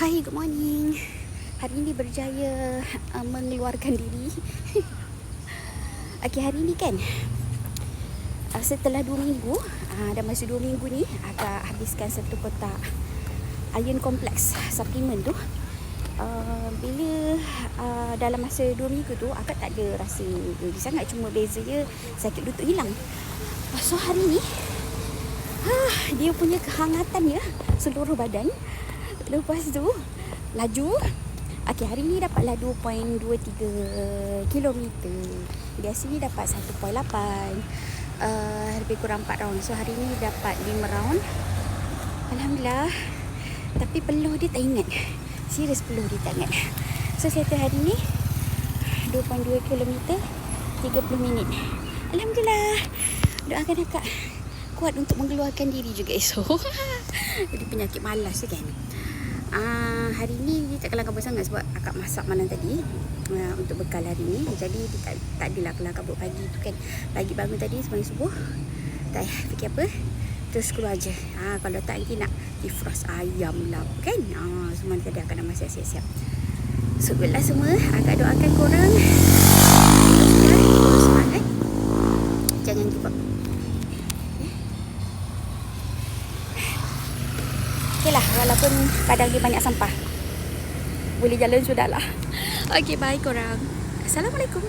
Hai, good morning. Hari ini berjaya mengeluarkan diri. Okey, hari ni kan setelah 2 minggu, dan masa 2 minggu ni agak habiskan satu kotak iron kompleks suplemen tu. Bila dalam masa 2 minggu tu agak tak ada rasa geli sangat, cuma beza je sakit lutut hilang. So hari ni dia punya kehangatannya seluruh badan. Lepas tu laju. Okey, hari ni dapatlah 2.23 km. Biasanya dapat 1.8, lebih kurang 4 round. So hari ni dapat 5 round. Alhamdulillah. Tapi peluh dia tak ingat. Serius peluh dia tak ingat. So saya hari ni 2.2 km 30 minit. Alhamdulillah. Doakan akak kuat untuk mengeluarkan diri juga esok. Jadi penyakit malas kan. Hari ni dia tak kelakar sangat sebab akak masak malam tadi untuk bekal hari ni. Jadi dia tak adalah kelakar buat pagi tu kan. Pagi bangun tadi sembahyang subuh, tak fikir apa, terus keluar je. Kalau tak nanti nak defrost ayam lah kan. Semua tadi akak nak masak siap-siap. So good lah semua. Akak doakan korang terus semangat, jangan give up. Okay lah, walaupun padang dia banyak sampah, boleh jalan sudahlah. Okay, bye korang. Assalamualaikum.